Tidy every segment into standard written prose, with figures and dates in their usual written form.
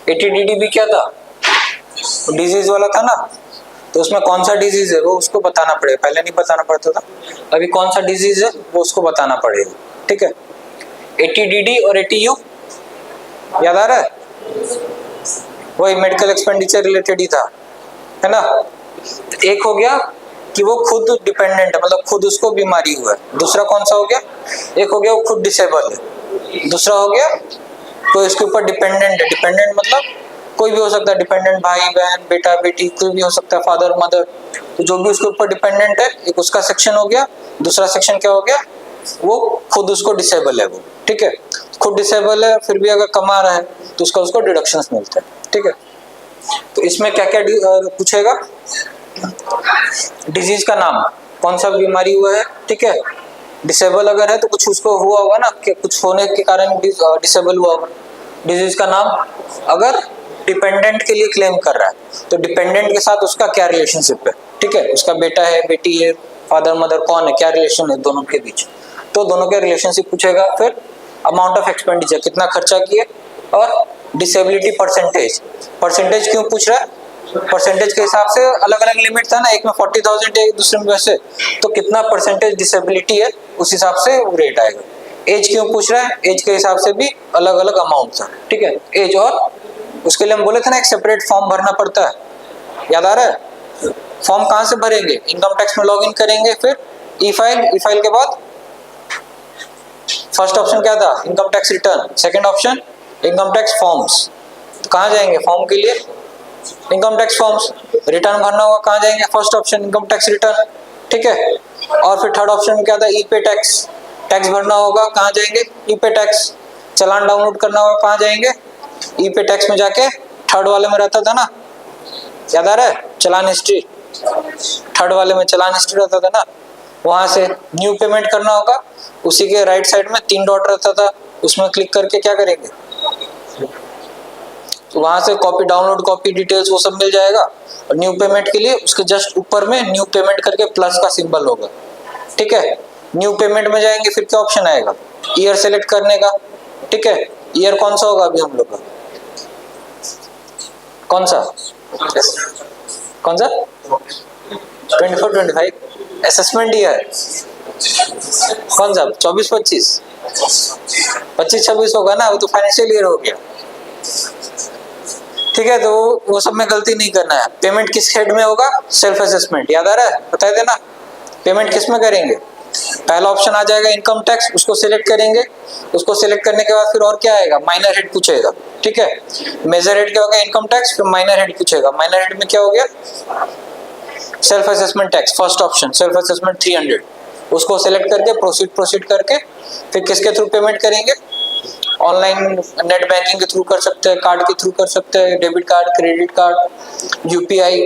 एटीडीडी भी क्या था, डिजीज वाला था ना, तो उसमें कौन सा डिजीज है वो उसको बताना पड़ेगा, पहले नहीं बताना पड़ता था, अभी कौन सा डिजीज है वो उसको बताना पड़ेगा। ठीक है, एटीडीडी और एटीयू याद आ रहा है, वही मेडिकल एक्सपेंडिचर रिलेटेड ही था, है ना। एक हो गया कि वो खुद डिपेंडेंट है, मतलब खुद उसको बीमारी हुआ है। दूसरा कौन सा हो गया, एक हो गया वो खुद डिसेबल है, दूसरा हो गया तो इसके ऊपर डिपेंडेंट है। डिपेंडेंट मतलब कोई भी हो सकता है, डिपेंडेंट भाई बहन बेटा बेटी कोई भी हो सकता है, फादर मदर, तो जो भी उसके ऊपर डिपेंडेंट है, एक उसका सेक्शन हो गया। दूसरा सेक्शन क्या हो गया, वो खुद उसको डिसेबल है वो। ठीक है, खुद डिसेबल है फिर भी अगर कमा रहा है तो उसको डिडक्शंस मिलते हैं। ठीक है, तो इसमें क्या क्या पूछेगा, डिजीज का नाम, कौन सा बीमारी हुआ है। ठीक है, डिसेबल अगर है तो कुछ उसको हुआ होगा ना, कि कुछ होने के कारण डिसेबल हुआ होगा। डिजीज का नाम, अगर डिपेंडेंट के लिए क्लेम कर रहा है तो डिपेंडेंट के साथ उसका क्या रिलेशनशिप है। ठीक है, उसका बेटा है बेटी है फादर मदर कौन है, क्या रिलेशन है दोनों के बीच, तो दोनों के रिलेशनशिप पूछेगा। फिर अमाउंट ऑफ एक्सपेंडिचर, कितना खर्चा किए, और डिसेबिलिटी परसेंटेज। परसेंटेज क्यों पूछ रहा है, परसेंटेज के हिसाब से अलग अलग लिमिट था ना, एक में 40,000 है एक दूसरे में वैसे, तो कितना परसेंटेज डिसेबिलिटी है उस हिसाब से वो रेट आएगा। एज क्यों पूछ रहा है, एज के हिसाब से भी अलग अलग अमाउंट था। ठीक है, एज, और उसके लिए हम बोले थे ना एक सेपरेट फॉर्म भरना पड़ता है, याद आ रहा है। फॉर्म कहाँ से भरेंगे, इनकम टैक्स में लॉग इन करेंगे, फिर ई फाइल के बाद फर्स्ट ऑप्शन क्या था, income tax return, second option income tax forms, तो कहाँ जाएंगे फॉर्म के लिए, इनकम टैक्स फॉर्म्स। रिटर्न भरना होगा, कहाँ जाएंगे, first option income tax return. ठीक है, और फिर थर्ड ऑप्शन में क्या था, ई पे टैक्स, टैक्स भरना होगा, कहाँ जाएंगे, ई पे टैक्स। चालान डाउनलोड करना होगा, कहाँ जाएंगे, ई पे टैक्स में जाके, थर्ड वाले में रहता था ना, याद आ रहा है, चालान हिस्ट्री, थर्ड वाले में चालान हिस्ट्री रहता था ना, वहां से न्यू पेमेंट करना होगा, उसी के राइट साइड में 3 डॉट रहता था, उसमें क्लिक करके क्या करेंगे, तो वहां से कॉपी डाउनलोड कॉपी डिटेल्स वो सब मिल जाएगा। और न्यू पेमेंट के लिए उसके जस्ट ऊपर में न्यू पेमेंट करके प्लस का सिंबल होगा। ठीक है, न्यू पेमेंट में जाएंगे, फिर क्या ऑप्शन आएगा, ईयर सेलेक्ट करने का। ठीक है, ईयर कौन सा होगा अभी हम लोग का, कौन सा 24-25 असेसमेंट ईयर, कौन सा 24-25 25-26 होगा ना, वो तो फाइनेंशियल ईयर हो गया। ठीक है, तो वो सब में गलती नहीं करना है। पेमेंट किस हेड में होगा, सेल्फ असेसमेंट, याद आ रहा है, बता देना पेमेंट किस में करेंगे। पहला ऑप्शन आ जाएगा इनकम टैक्स, उसको सिलेक्ट करेंगे, उसको सिलेक्ट करने के बाद फिर और क्या आएगा, माइनर हेड पूछेगा। ठीक है, मेजर हेड क्या होगा, इनकम टैक्स, फिर माइनर हेड पूछेगा। माइनर हेड में क्या हो गया, self assessment tax, first option self assessment 300, उसको सिलेक्ट करके प्रोसीड करके फिर किसके थ्रू पेमेंट करेंगे, ऑनलाइन नेट बैंकिंग के थ्रू कर सकते हैं, कार्ड के थ्रू कर सकते हैं, debit card credit card UPI,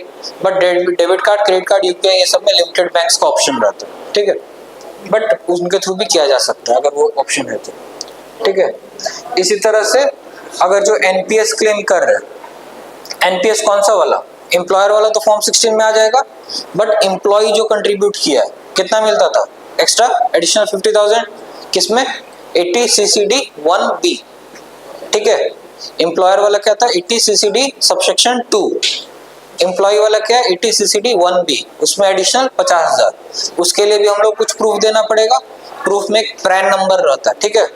but debit card credit card UPI ये सब में लिमिटेड बैंक्स का ऑप्शन रहता है। ठीक है, बट उनके थ्रू भी किया जा सकता है अगर वो ऑप्शन है तो। ठीक है, इसी तरह से अगर जो एनपीएस क्लेम कर रहे हैं, एनपीएस कौन सा वाला, एम्प्लॉयर वाला तो फॉर्म 16 में आ जाएगा, बट एम्प्लॉय जो कंट्रीब्यूट किया है कितना मिलता था एक्स्ट्रा एडिशनल 50,000, किसमें 80 CCD 1B। ठीक है, एम्प्लॉयर वाला क्या था 80 CCD सबसेक्शन 2, एम्प्लॉय वाला क्या है 80 CCD 1B, उसमें एडिशनल 50,000। उसके लिए भी हम लोग कुछ प्रूफ देना पड़ेगा, प्रूफ में एक पैन नंबर रहता है। ठीक है,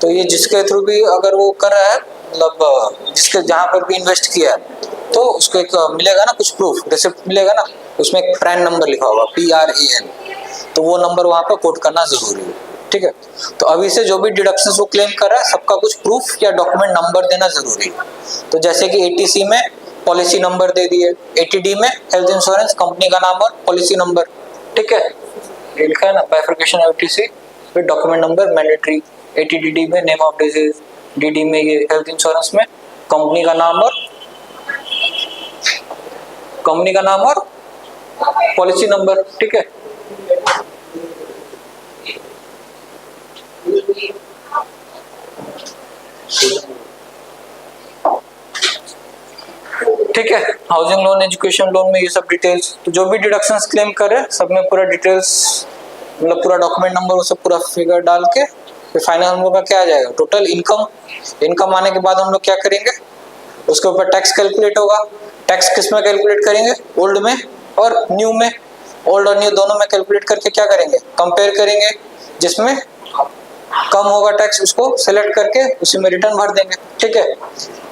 तो ये जिसके थ्रू भी अगर वो कर रहा है, मतलब जिसके जहाँ पर भी इन्वेस्ट किया है, तो उसको एक मिलेगा ना कुछ प्रूफ, रिसिप्ट मिलेगा ना, उसमें एक पैन नंबर लिखा होगा PRAN, तो वो नंबर वहाँ पर कोट करना जरूरी है। ठीक है, तो अभी से जो भी डिडक्शंस वो क्लेम कर रहा है सबका कुछ प्रूफ या डॉक्यूमेंट नंबर देना जरूरी है। तो जैसे कि 80C में पॉलिसी नंबर दे दिए, 80D में हेल्थ इंश्योरेंस कंपनी का नाम और पॉलिसी नंबर। ठीक है, ये लिखा है ना बाइफरकेशन 80C, फिर डॉक्यूमेंट नंबर मैंडेटरी, 80DD में नेम ऑफ डिजीज, DD में ये हेल्थ इंश्योरेंस में कंपनी का नाम और पॉलिसी नंबर। ठीक है, ठीक है, हाउसिंग लोन एजुकेशन लोन में ये सब डिटेल्स, तो जो भी डिडक्शंस क्लेम करे सब में पूरा डिटेल्स, मतलब पूरा डॉक्यूमेंट नंबर वो सब पूरा फिगर डाल के फिर फाइनल हम लोग का क्या आ जाएगा, टोटल इनकम। इनकम आने के बाद हम लोग क्या करेंगे, उसके ऊपर टैक्स कैलकुलेट होगा। टैक्स किस में कैलकुलेट करेंगे? ओल्ड में और न्यू में। ओल्ड और न्यू दोनों में कैलकुलेट करके क्या करेंगे? कंपेयर करेंगे। जिसमें कम होगा टैक्स उसको सेलेक्ट करके उसी में रिटर्न भर देंगे। ठीक है,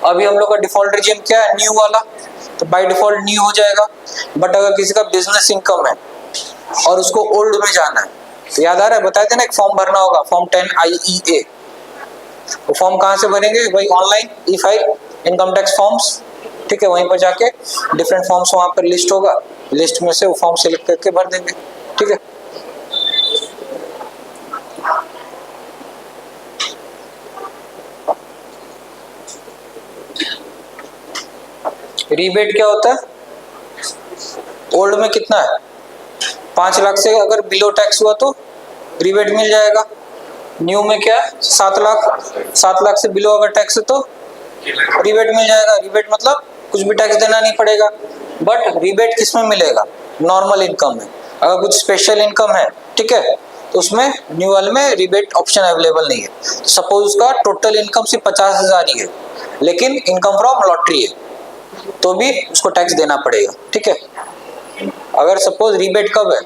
अभी हम लोग का डिफॉल्ट रिजीम क्या है? न्यू वाला, तो बाय डिफॉल्ट न्यू हो जाएगा। बट अगर किसी का बिजनेस इनकम है और उसको ओल्ड में जाना है, तो याद आ रहा है, बताए थे ना, एक फॉर्म भरना होगा, फॉर्म 10IEA। वो फॉर्म कहाँ से भरेंगे भाई? Online E5 income tax forms. ठीक है, वहीं पर जाके डिफरेंट फॉर्म्स वहां पर लिस्ट होगा, लिस्ट में से वो फॉर्म सिलेक्ट करके भर देंगे। ठीक है, रीबेट क्या होता है? ओल्ड में कितना है? 5 लाख से अगर बिलो टैक्स हुआ तो रीबेट मिल जाएगा। न्यू में क्या है? 7 लाख, 7 लाख से बिलो अगर टैक्स है तो रीबेट मिल जाएगा। रीबेट मतलब कुछ भी टैक्स देना नहीं पड़ेगा। बट रीबेट किस में मिलेगा? नॉर्मल इनकम में। अगर कुछ स्पेशल इनकम है, ठीक है, तो उसमें न्यू वाले में रीबेट ऑप्शन अवेलेबल नहीं है। सपोज उसका टोटल इनकम सिर्फ 50,000 ही है, लेकिन इनकम फ्रॉम लॉटरी है, तो भी उसको टैक्स देना पड़ेगा। ठीक है, अगर सपोज रीबेट कब है?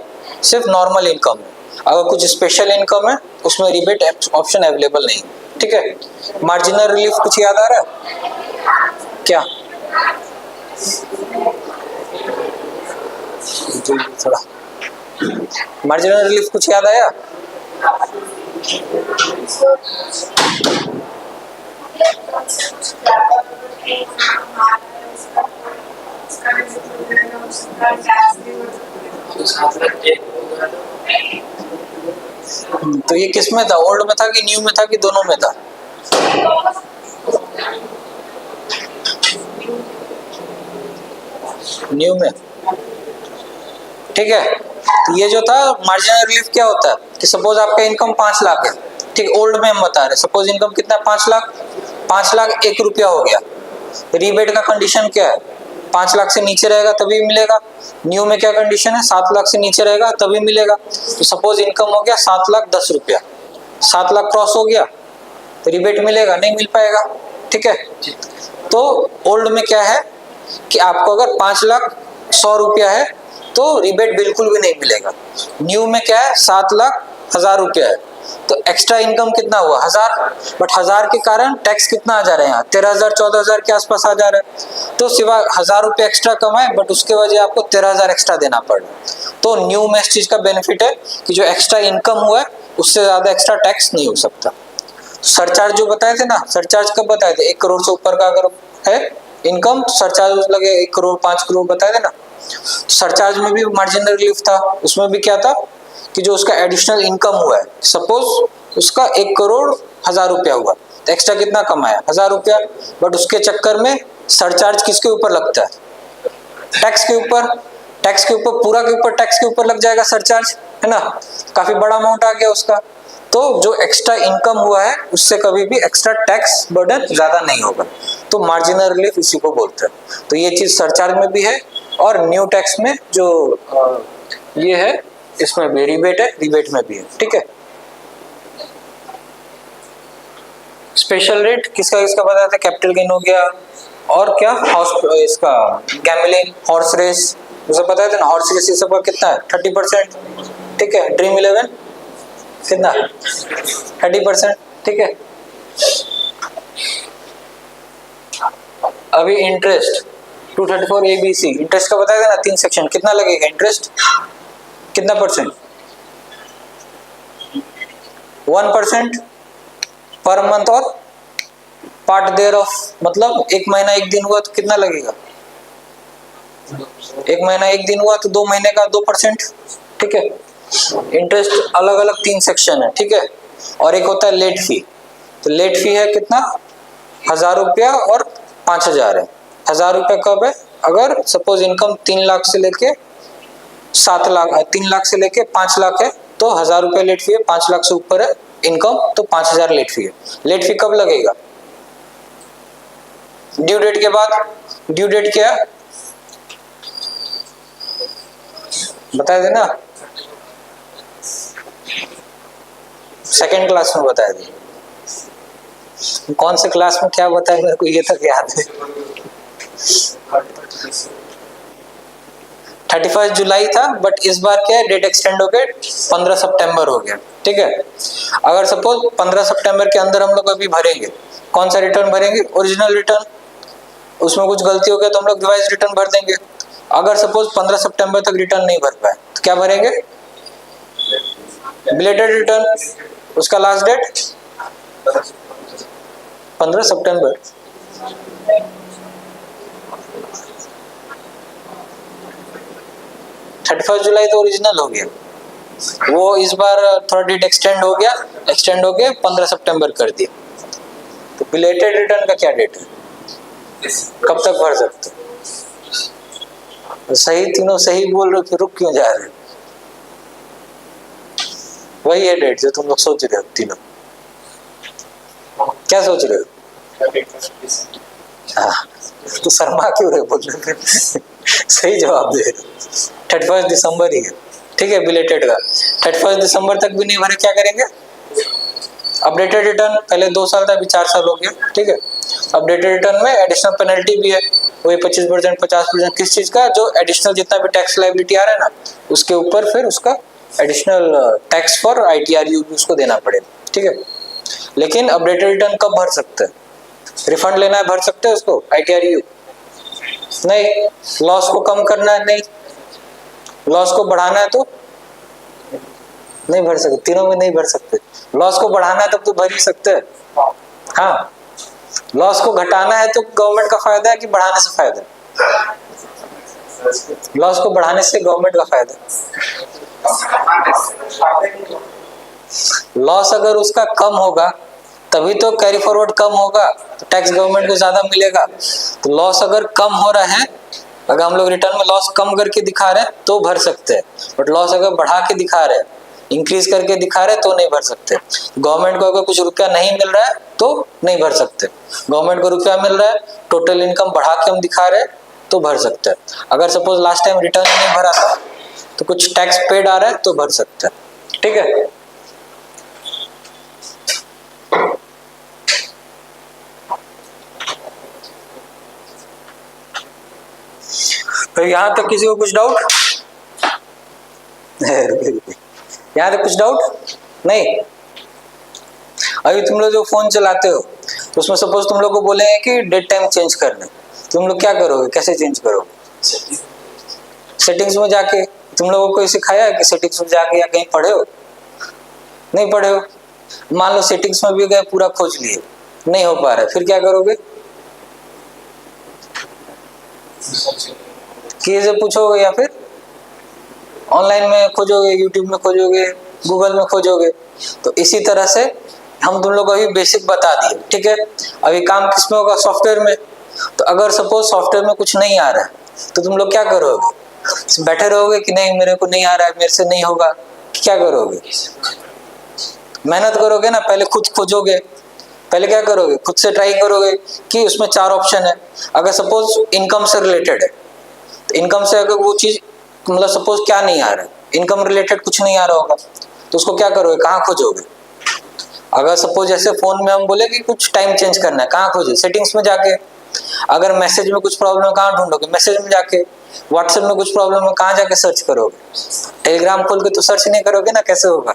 सिर्फ नॉर्मल इनकम है। अगर कुछ स्पेशल इनकम है उसमें रीबेट ऑप्शन अवेलेबल नहीं। ठीक है, मार्जिनल रिलीफ कुछ याद आ रहा है क्या? थोड़ा मार्जिनल रिलीफ कुछ याद आया? तो ये किस में था? ओल्ड में था कि न्यू में था कि दोनों में था? न्यू में। ठीक है, तो ये जो था मार्जिनल रिलीफ क्या होता है कि सपोज आपका इनकम 5 लाख है। ठीक, ओल्ड में हम बता रहे, सपोज इनकम कितना है? 5 लाख। 5 लाख 1 रुपया हो गया। रीबेट का कंडीशन क्या है? 5 लाख से नीचे रहेगा तभी मिलेगा। न्यू में क्या कंडीशन है? 7 लाख से नीचे रहेगा तभी मिलेगा। तो सपोज इनकम हो गया 7 लाख 10 रुपया, 7 लाख क्रॉस हो गया तो रीबेट मिलेगा? नहीं मिल पाएगा। ठीक है, तो ओल्ड में क्या है कि आपको अगर 5 लाख 100 रुपया है तो रिबेट बिल्कुल भी नहीं मिलेगा। न्यू में क्या है? 7 लाख 1000 रुपया है, तो एक्स्ट्रा इनकम कितना हुआ? 1000। बट 1000 के कारण टैक्स कितना आ जा रहा है यहाँ? 13,000 14,000 के आसपास आ जा रहा है। तो सिवाय 1000 रुपये एक्स्ट्रा कमाए बट उसके वजह आपको 13,000 एक्स्ट्रा देना पड़ रहा है। तो न्यू में इस चीज का बेनिफिट है कि जो एक्स्ट्रा इनकम हुआ है उससे ज्यादा एक्स्ट्रा टैक्स नहीं हो सकता। सरचार्ज जो बताए थे ना, सरचार्ज कब बताए थे? 1 करोड़ से ऊपर का अगर है इनकम, सरचार्ज लगे 1 करोड़ 5 करोड़ बताए थे ना। सरचार्ज में भी मार्जिनल रिलीफ था, उसमें भी क्या था कि जो उसका एडिशनल इनकम हुआ है, सपोज उसका 1 करोड़ 1000 रुपया हुआ तो एक्स्ट्रा कितना कमाया? 1000 रुपया। बट उसके चक्कर में सरचार्ज किसके ऊपर लगता है? टैक्स के ऊपर। टैक्स के ऊपर, पूरा के ऊपर टैक्स के ऊपर लग जाएगा सरचार्ज, है ना? काफी बड़ा अमाउंट आ गया उसका। तो जो एक्स्ट्रा इनकम हुआ है उससे कभी भी एक्स्ट्रा टैक्स बर्डन ज्यादा नहीं होगा। तो मार्जिनल रिलीफ इसी को बोलते हैं। तो ये चीज सरचार्ज में भी है और न्यू टैक्स में जो ये है इसमें भी रिबेट है, रिबेट में भी है। ठीक है, स्पेशल रेट किसका किसका बताया था? कैपिटल गेन हो गया और क्या? हाउस इसका गैम्बलिंग, हॉर्स रेस, उसे बताया था ना। हॉर्स रेस ये सब का कितना है? 30%। ठीक है, ड्रीम 11 कितना? 30%। ठीक है, अभी इंटरेस्ट 234 ABC, इंटरेस्ट का बताया था ना, 3 सेक्शन, कितना लगेगा इंटरेस्ट? कितना परसेंट? 1% पर मंथ और पार्ट देयर ऑफ, मतलब 1 महीना 1 दिन हुआ तो कितना लगेगा? 1 महीना 1 दिन हुआ तो 2 महीने का 2%। ठीक है, इंटरेस्ट अलग अलग 3 सेक्शन है। ठीक है, और एक होता है लेट फी। तो लेट फी है कितना? 1000 रुपया और 5000 है। 1000 रुपया कब है? अगर सपोज इनकम 3 लाख से लेके 7 लाख, 3 लाख से लेके 5 लाख है तो 1000 रुपया लेट फी है। 5 लाख से ऊपर है इनकम तो 5000 लेट फी है। लेट फी कब लगेगा? ड्यू डेट के बाद। ड्यू डेट क्या है बता देना, सेकेंड क्लास में बताया था। कौन से क्लास में क्या बताया मेरे को ये तक याद है। 31 जुलाई था, बट इस बार क्या है, डेट एक्सटेंड हो गया, 15 सितंबर हो गया। ठीक है, अगर सपोज 15 सितंबर के अंदर हम लोग अभी भरेंगे, कौन सा रिटर्न भरेंगे, ओरिजिनल रिटर्न। उसमें कुछ गलती हो गया तो हम लोग रिवाइज रिटर्न भर देंगे। अगर सपोज 15 सितंबर तक रिटर्न नहीं भर पाए तो क्या भरेंगे, बिलेटेड रिटर्न। उसका लास्ट डेट 15 सितंबर। जुलाई तो ओरिजिनल हो गया, वो इस बार थोड़ा डेट एक्सटेंड हो गया, एक्सटेंड हो गया 15 सितंबर कर दिया। तो बिलेटेड रिटर्न का क्या डेट है, कब तक भर सकते हो? सही, तीनों सही बोल रहे हो, फिर रुक क्यों जा रहे हो? वही है डेट जो तुम लोग सोच रहे हो तीनों। क्या सोच रहे हो? हाँ, तो शर्मा क्यों रहे बोल रहे? सही जवाब दे रहे। 31 दिसंबर ही है। ठीक है, बिलेटेड का 31 दिसंबर तक भी नहीं भरे, क्या करेंगे, अपडेटेड रिटर्न। पहले 2 साल था, अभी 4 साल हो गया। ठीक है, अपडेटेड रिटर्न में एडिशनल पेनल्टी भी है, वही 25%, 50%। किस चीज का, जो एडिशनल जितना भी टैक्स लायबिलिटी आ रहा है ना, उसके ऊपर फिर उसका एडिशनल टैक्स फॉर ITRU भी उसको देना पड़ेगा। ठीक है, लेकिन अपडेटेड रिटर्न कब भर सकते हैं, रिफंड लेना है भर सकते हैं उसको, ITRU नहीं। लॉस को कम करना है नहीं, लॉस को बढ़ाना है तो नहीं भर सकते, तीनों में नहीं भर सकते। लॉस को बढ़ाना है तब तो भर ही सकते हैं। हाँ, लॉस को घटाना है तो गवर्नमेंट का फायदा है कि बढ़ाने से फायदा है? लॉस को बढ़ाने से गवर्नमेंट का फायदा है। लॉस अगर उसका कम होगा तभी तो कैरी फॉरवर्ड कम होगा, तो टैक्स गवर्नमेंट को ज्यादा मिलेगा। तो लॉस अगर कम हो रहा है, अगर हम लोग रिटर्न में लॉस कम करके दिखा रहे हैं तो भर सकते हैं, बट लॉस अगर बढ़ा के दिखा रहे हैं, इंक्रीज करके दिखा रहे तो नहीं भर सकते। गवर्नमेंट को अगर कुछ रुपया नहीं मिल रहा है तो नहीं भर सकते। गवर्नमेंट को रुपया मिल रहा है, टोटल इनकम बढ़ा के हम दिखा रहे हैं तो भर सकते हैं। अगर सपोज लास्ट टाइम रिटर्न नहीं भरा था तो कुछ टैक्स पेड आ रहा है तो भर सकते हैं। ठीक है, तो यहां तक किसी को कुछ डाउट? यहां तक कुछ डाउट नहीं? अभी तुम लोग जो फोन चलाते हो तो उसमें सपोज तुम लोग को बोलेंगे कि डेट टाइम चेंज करना, तुम लोग क्या करोगे, कैसे चेंज करोगे? सेटिंग्स में जाके। तुम लोगों को सिखाया है कि सेटिंग्स में जाके, या कहीं पढ़े हो? नहीं पढ़े हो। मान लो सेटिंग्स में भी गए, पूरा खोज लिए, नहीं हो पा रहा है, फिर क्या करोगे? किसी से पूछोगे या फिर ऑनलाइन में खोजोगे, यूट्यूब में खोजोगे, गूगल में खोजोगे। तो इसी तरह से हम तुम लोग को अभी बेसिक बता दिए। ठीक है, अभी काम किसमें होगा, सॉफ्टवेयर में। तो अगर सपोज सॉफ्टवेयर में कुछ नहीं आ रहा है तो तुम लोग क्या करोगे? बैठे रहोगे कि नहीं मेरे को नहीं आ रहा है, मेरे से नहीं होगा, क्या करोगे? मेहनत करोगे ना, पहले खुद खोजोगे, पहले क्या करोगे, खुद से ट्राई करोगे कि उसमें 4 ऑप्शन है। अगर सपोज इनकम से रिलेटेड है तो इनकम से अगर वो चीज, मतलब सपोज क्या नहीं आ रहा है, इनकम रिलेटेड कुछ नहीं आ रहा होगा, तो उसको क्या करोगे, कहाँ खोजोगे? अगर सपोज जैसे फोन में हम बोले कि कुछ टाइम चेंज करना है, कहाँ खोजे? सेटिंग्स में जाके। अगर मैसेज में कुछ प्रॉब्लम है, कहाँ ढूंढोगे? मैसेज में जाके। व्हाट्सएप में कुछ प्रॉब्लम है, कहाँ जाके सर्च करोगे? टेलीग्राम खोल के तो सर्च नहीं करोगे ना, कैसे होगा?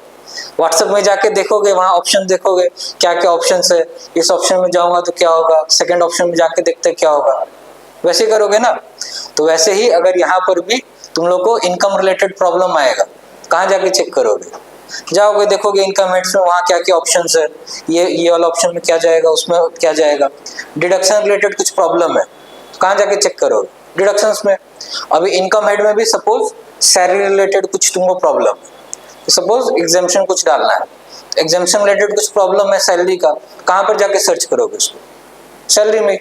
व्हाट्सएप में जाके देखोगे, वहाँ ऑप्शन देखोगे क्या क्या ऑप्शन है, इस ऑप्शन में जाऊंगा तो क्या होगा, सेकंड ऑप्शन में जाके देखते क्या होगा, वैसे करोगे ना। तो वैसे ही अगर यहाँ पर भी तुम लोग को इनकम रिलेटेड प्रॉब्लम आएगा, कहाँ जाके चेक करोगे? जाओगे, देखोगे इनकम हेड्स में वहाँ क्या क्या ऑप्शंस है, ये वाला ऑप्शन में क्या जाएगा, उसमें क्या जाएगा। डिडक्शन रिलेटेड कुछ प्रॉब्लम है, कहाँ जाके चेक करोगे? डिडक्शंस में। अभी इनकम हेड में भी सपोज सैलरी रिलेटेड कुछ तुमको प्रॉब्लम है, सपोज एग्जाम्पशन कुछ डालना है, तो एग्जाम्पशन रिलेटेड कुछ प्रॉब्लम है सैलरी का, कहाँ पर जाके सर्च करोगे उसको? सैलरी में।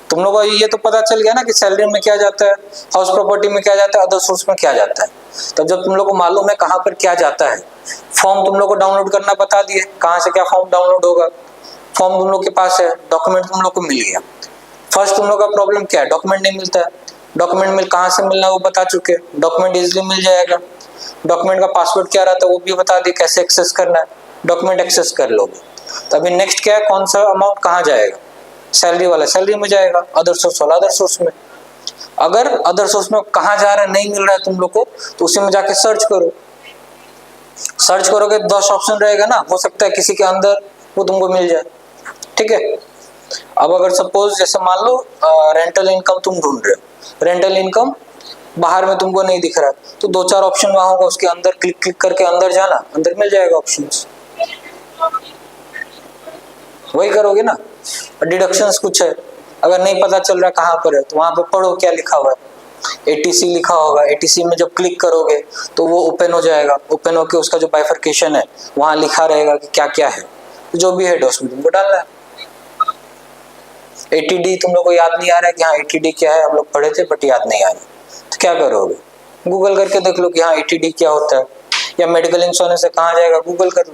तुम लोगों को ये तो पता चल गया ना कि सैलरी में क्या जाता है, हाउस प्रॉपर्टी में क्या जाता है, अदर सोर्स में क्या जाता है। तब जब तुम लोग को मालूम है कहाँ पर क्या जाता है, फॉर्म तुम लोग को डाउनलोड करना बता दिए, कहाँ से क्या फॉर्म डाउनलोड होगा। फॉर्म तुम लोग के पास है, डॉक्यूमेंट तुम लोग को मिल गया। फर्स्ट तुम लोग का प्रॉब्लम क्या है, डॉक्यूमेंट नहीं मिलता है। डॉक्यूमेंट मिल कहाँ से मिलना है वो बता चुके, डॉक्यूमेंट इजिली मिल जाएगा। डॉक्यूमेंट का पासवर्ड क्या रहता है वो भी बता दिए, कैसे एक्सेस करना है, डॉक्यूमेंट एक्सेस कर लोगे। तो अभी नेक्स्ट क्या है, कौन सा अमाउंट कहाँ जाएगा, सैलरी वाला सैलरी में जाएगा, अदर सोर्स वाला अदर सोर्स में। अगर अदर सोर्स में कहाँ जा रहा है नहीं मिल रहा है तुम लोग को, तो उसी में जाके सर्च करो। सर्च करोगे 10 ऑप्शन रहेगा ना, हो सकता है किसी के अंदर वो तुमको मिल जाए, ठीक है। अब अगर सपोज जैसे मान लो रेंटल इनकम तुम ढूंढ रहे हो, रेंटल इनकम बाहर में तुमको नहीं दिख रहा, तो 2-4 ऑप्शन वहां होगा, उसके अंदर क्लिक करके अंदर जाना, अंदर मिल जाएगा ऑप्शंस, वही करोगे ना। डिडक्शंस कुछ है, अगर नहीं पता चल रहा कहाँ पर है तो वहां पे पढ़ो क्या लिखा हुआ है, एटीसी लिखा होगा, एटीसी में जब क्लिक करोगे तो वो ओपन हो जाएगा, ओपन होके उसका जो बाइफर्केशन है वहां लिखा रहेगा कि क्या क्या है, जो भी है उसमें तुमको डालना है। एटीडी तुम लोग को याद नहीं आ रहा है कि हाँ एटीडी क्या है, हम लोग पढ़े थे बट याद नहीं आ रहा, तो क्या करोगे, गूगल करके देख लो कि हाँ एटीडी क्या होता है, या मेडिकल इंश्योरेंस से कहाँ जाएगा गूगल कर लो।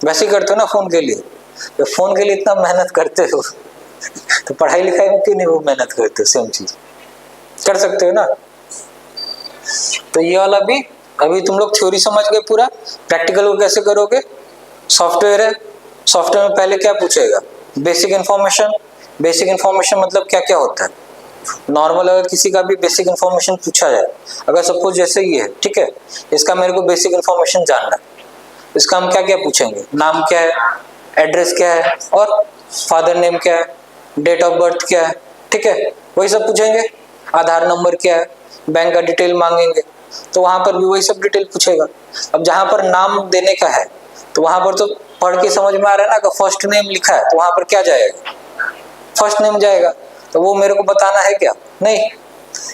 वैसे ही करते हो ना फोन के लिए, तो फोन के लिए इतना मेहनत करते हो तो पढ़ाई लिखाई में क्यों नहीं वो मेहनत करते हो, सेम चीज कर सकते हो ना। तो ये वाला भी अभी तुम लोग थ्योरी समझ गए, पूरा प्रैक्टिकल को कैसे करोगे। सॉफ्टवेयर है, सॉफ्टवेयर में पहले क्या पूछेगा, बेसिक इन्फॉर्मेशन। बेसिक इन्फॉर्मेशन मतलब क्या क्या होता है, नॉर्मल अगर किसी का भी बेसिक इन्फॉर्मेशन पूछा जाए, अगर सपोज जैसे ये है, ठीक है, इसका मेरे को बेसिक इन्फॉर्मेशन जानना है, इसका हम क्या क्या पूछेंगे, नाम क्या है, एड्रेस क्या है, और फादर नेम क्या है, डेट ऑफ बर्थ क्या है, ठीक है, वही सब पूछेंगे। आधार नंबर क्या है, बैंक का डिटेल मांगेंगे, तो वहां पर भी वही सब डिटेल पूछेगा। अब जहां पर नाम देने का है तो वहां पर तो पढ़ के समझ में आ रहा है ना, कि फर्स्ट नेम लिखा है तो वहां पर क्या जाएगा, फर्स्ट नेम जाएगा, तो वो मेरे को बताना है क्या, नहीं,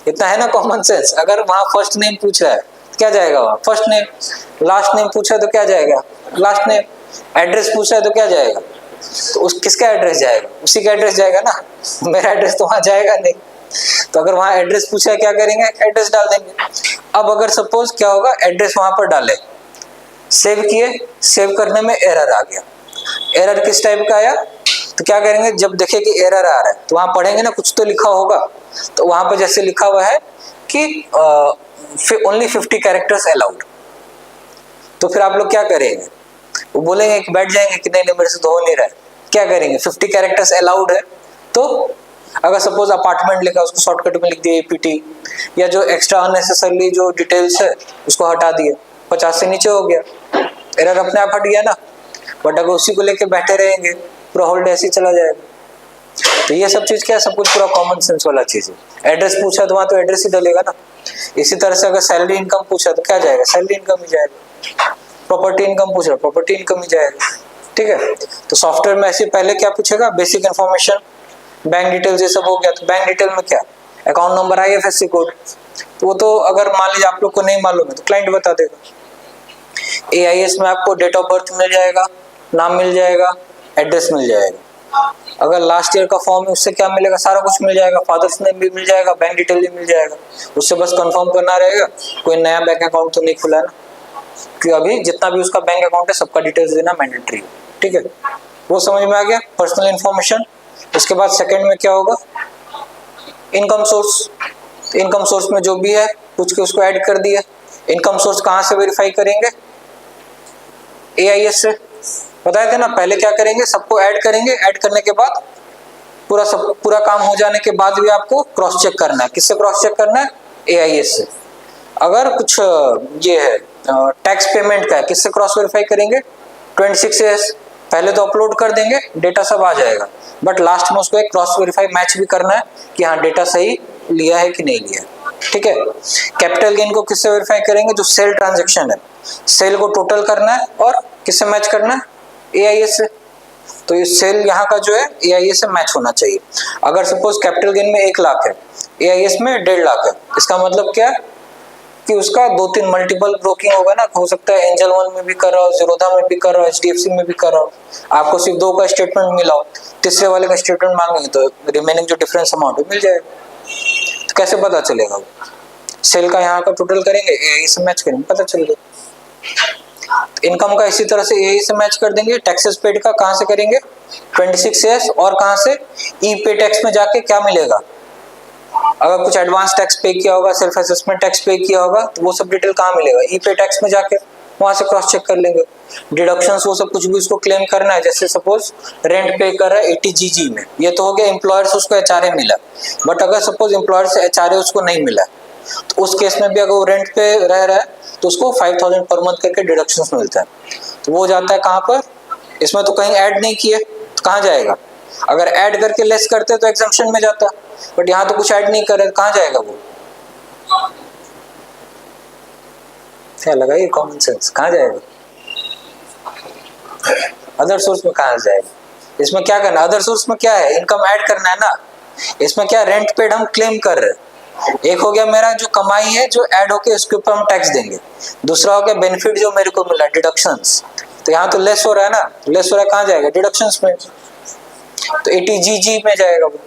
इतना है ना कॉमन सेंस। अगर वहां फर्स्ट नेम पूछ रहा है तो क्या जाएगा, वहां फर्स्ट नेम। लास्ट नेम पूछा है तो क्या जाएगा, लास्ट नेम। एड्रेस पूछा है तो क्या जाएगा, तो उस किसका एड्रेस जाएगा, उसी का एड्रेस जाएगा ना, मेरा एड्रेस तो वहां जाएगा नहीं। तो अगर वहां एड्रेस पूछा है क्या करेंगे, एड्रेस डाल देंगे। अब अगर सपोज क्या होगा, एड्रेस वहां पर डाले, सेव किए, सेव करने में एरर आ गया, एरर किस टाइप का आया, तो क्या करेंगे, जब देखे कि एरर आ रहा है तो वहां पढ़ेंगे ना, कुछ तो लिखा होगा, तो वहां पर जैसे लिखा हुआ है कि ओनली 50 कैरेक्टर्स अलाउड, तो फिर आप लोग क्या करेंगे, वो बोलेंगे कि बैठ जाएंगे कि नहीं मेरे से तो हो नहीं रहा है, क्या करेंगे, 50 कैरेक्टर्स अलाउड है, तो अगर सपोज अपार्टमेंट लिखा उसको शॉर्टकट में लिख दिया एपीटी, या जो एक्स्ट्रा अननेसेसरली जो डिटेल्स है उसको हटा दिए, 50 से नीचे हो गया, एरर अपने आप हट गया ना। बट अगर उसी को लेके बैठे रहेंगे पूरा होल्ड ऐसे ही चला जाएगा। तो ये सब चीज क्या है, सब कुछ पूरा कॉमन सेंस वाला चीज है। एड्रेस पूछा तो वहां तो एड्रेस ही डलेगा ना। इसी तरह से अगर सैलरी इनकम पूछा तो क्या जाएगा, सैलरी इनकम ही जाएगा। प्रॉपर्टी इनकम पूछ रहा, प्रॉपर्टी इनकम ही जाएगा, ठीक है। तो सॉफ्टवेयर में ऐसे पहले क्या पूछेगा, बेसिक इन्फॉर्मेशन, बैंक डिटेल्स ये सब हो गया, तो बैंक डिटेल में क्या, अकाउंट नंबर, आईएफएससी कोड, तो वो तो अगर मान लीजिए आप लोग को नहीं मालूम है तो क्लाइंट बता देगा। एआईएस में आपको डेट ऑफ बर्थ मिल जाएगा, नाम मिल जाएगा, एड्रेस मिल जाएगा। अगर लास्ट ईयर का फॉर्म है उससे क्या मिलेगा, सारा कुछ मिल जाएगा, फादर्स नेम भी मिल जाएगा, बैंक डिटेल भी मिल जाएगा। उससे बस कंफर्म करना रहेगा कोई नया बैंक अकाउंट तो नहीं खुला है ना, क्योंकि अभी जितना भी उसका बैंक अकाउंट है सबका डिटेल्स देना मैंडेटरी है, ठीक है। वो समझ में आ गया, पर्सनल इन्फॉर्मेशन। इसके बाद सेकंड में क्या होगा, इनकम सोर्स। इनकम सोर्स में जो भी है पूछ के उसको ऐड कर दिया। इनकम सोर्स कहाँ से वेरीफाई करेंगे, एआईएस से, बताए थे ना। पहले क्या करेंगे, सबको ऐड करेंगे, ऐड करने के बाद पूरा काम हो जाने के बाद भी आपको क्रॉस चेक करना है। किससे क्रॉस चेक करना है, एआईएस से। अगर कुछ ये है टैक्स पेमेंट का है, किससे क्रॉस वेरीफाई करेंगे, 26S। पहले तो अपलोड कर देंगे, डेटा सब आ जाएगा, बट लास्ट में उसको एक क्रॉस वेरीफाई मैच भी करना है कि हाँ डेटा सही लिया है कि नहीं लिया है, ठीक है। कैपिटल गेन को किससे वेरीफाई करेंगे, जो सेल ट्रांजैक्शन है, सेल को टोटल करना है और किससे मैच करना है, एआईएस से। तो ये सेल यहाँ का जो है एआईएस से मैच होना चाहिए। अगर सपोज कैपिटल गेन में 1 लाख है, एआईएस में 1.5 लाख है, इसका मतलब क्या है कि उसका 2-3 मल्टीपल ब्रोकिंग होगा ना। हो सकता है एंजल वन में भी कर रहा हो, जीरोधा में भी कर रहा हो, एचडीएफसी में भी कर रहा हो, आपको सिर्फ 2 का स्टेटमेंट मिला हो, तीसरे वाले का स्टेटमेंट मांगेंगे तो रिमेनिंग जो डिफरेंस अमाउंट है मिल जाएगा। तो कैसे पता चलेगा, सेल का यहाँ का टोटल करेंगे, एआई से मैच करेंगे, पता चल गया। इनकम का इसी तरह से एआई से मैच कर देंगे। टैक्सेस पेड का कहाँ से करेंगे, 26S। और कहाँ से, ई पे टैक्स में जाके क्या मिलेगा, अगर कुछ एडवांस टैक्स पे किया होगा, सेल्फ असेसमेंट टैक्स पे किया होगा, तो वो सब डिटेल कहाँ मिलेगा, ई पे टैक्स में जाके वहां से क्रॉस चेक कर लेंगे। डिडक्शंस वो सब कुछ भी उसको क्लेम करना है, जैसे सपोज रेंट पे कर रहा है 80 में, ये तो हो गया एम्प्लॉयर से उसको एचआरए मिला। बट अगर सपोज एम्प्लॉयर से एचआरए उसको नहीं मिला, तो उस केस में भी अगर वो रेंट पे रह रहा है तो उसको 5000 पर मंथ करके डिडक्शंस मिलता है। तो वो जाता है कहाँ पर, इसमें तो कहीं ऐड नहीं किए तो कहाँ जाएगा? अगर ऐड करके लेस करते तो एग्जम्पशन में जाता, बट यहाँ तो कुछ ऐड नहीं करे, कहाँ जाएगा वो? क्या लगा ये कॉमन सेंस, कहाँ जाएगा? अदर सोर्स में कहाँ जाएगा? इसमें क्या करना, अदर सोर्स में क्या है, इनकम ऐड करना है ना। इसमें क्या रेंट पेड हम क्लेम कर रहे हैं। एक हो गया मेरा जो कमाई है जो ऐड होके उसके ऊपर हम टैक्स देंगे, दूसरा हो गया बेनिफिट जो मेरे को मिला डिडक्शंस। तो यहाँ तो लेस हो रहा है ना, लेस हो रहा है, कहाँ जाएगा? डिडक्शंस में। तो 80G में जाएगा वो।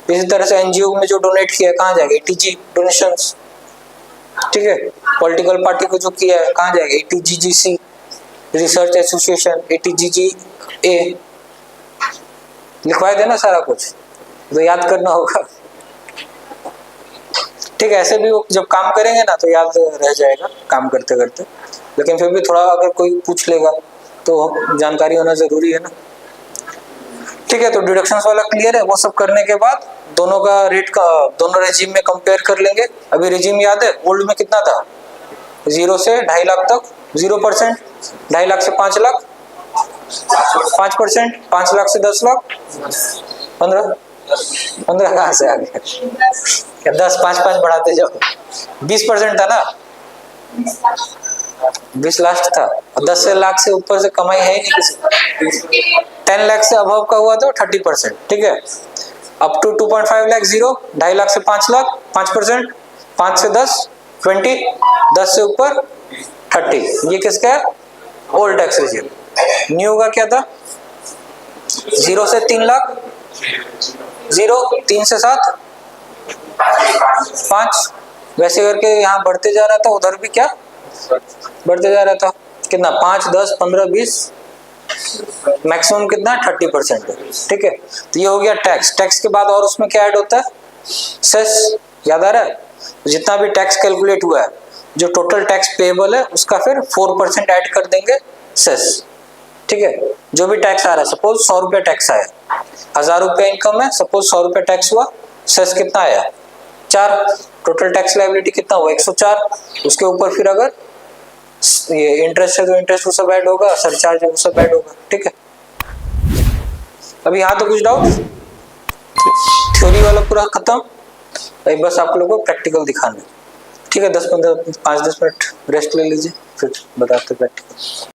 इसी तरह से एनजीओ में जो डोनेट किया है कहाँ जाएगा? 80G donations. ठीक है, पॉलिटिकल पार्टी को जो किया है कहाँ जाएगा? 80GGC। Research association 80GGA। लिखवाए देना सारा कुछ, तो याद करना होगा। ठीक है, ऐसे भी वो जब काम करेंगे ना तो याद रह जाएगा काम करते करते, लेकिन फिर भी थोड़ा अगर कोई पूछ लेगा तो जानकारी होना जरूरी है ना। ठीक है, तो डिडक्शंस वाला क्लियर है। वो सब करने के बाद दोनों का रेट का दोनों रेजिम में कंपेयर कर लेंगे। अभी रेजिम याद है, ओल्ड में कितना था? 0 से 2.5 लाख तक 0%, 2.5 लाख से 5 लाख 5%, 5 लाख से 10 लाख 15 कहाँ से आ गया? क्या 10 5 बढ़ाते जाओ। 20% था ना, 20 लास्ट था, और 10 से लाख से ऊपर से कमाई है ही नहीं किसी। 10 लाख से अबव का हुआ तो 30%। ठीक है, अप टू 2.5 लाख 0, 2.5 लाख से 5 लाख 5%, 5 से 10 20, 10 से ऊपर 30। ये किसका है? Old tax regime. न्यू का क्या था? 0 से 3 लाख 0, 3 से 7 5, वैसे करके यहाँ बढ़ते जा रहा था, उधर भी क्या बढ़ते जा रहा था? कितना? 5 10 15 20, मैक्सिमम कितना? 30%। ठीक है, तो ये हो गया टैक्स। टैक्स के बाद और उसमें क्या ऐड होता है? सेस। याद आ रहा है? जितना भी टैक्स कैलकुलेट हुआ है, जो टोटल टैक्स पेएबल है उसका फिर 4% ऐड कर देंगे, सेस। ठीक है, जो भी टैक्स आ रहा है, सपोज 100 रुपया टैक्स आया, 1000 रुपया इनकम है, सपोज 100 रुपया टैक्स हुआ, सेस कितना आया? 4। टोटल टैक्स लायबिलिटी कितना हुआ? 104। उसके ऊपर फिर अगर ये इंटरेस्ट है तो इंटरेस्ट वो सब ऐड होगा, सरचार्ज है वो सब ऐड होगा। ठीक है, अभी यहाँ तो कुछ डाउट? थ्योरी वाला पूरा खत्म, भाई बस आप लोगों को प्रैक्टिकल दिखाना है। ठीक है, 5-10 मिनट रेस्ट ले लीजिए, फिर बताते प्रैक्टिकल।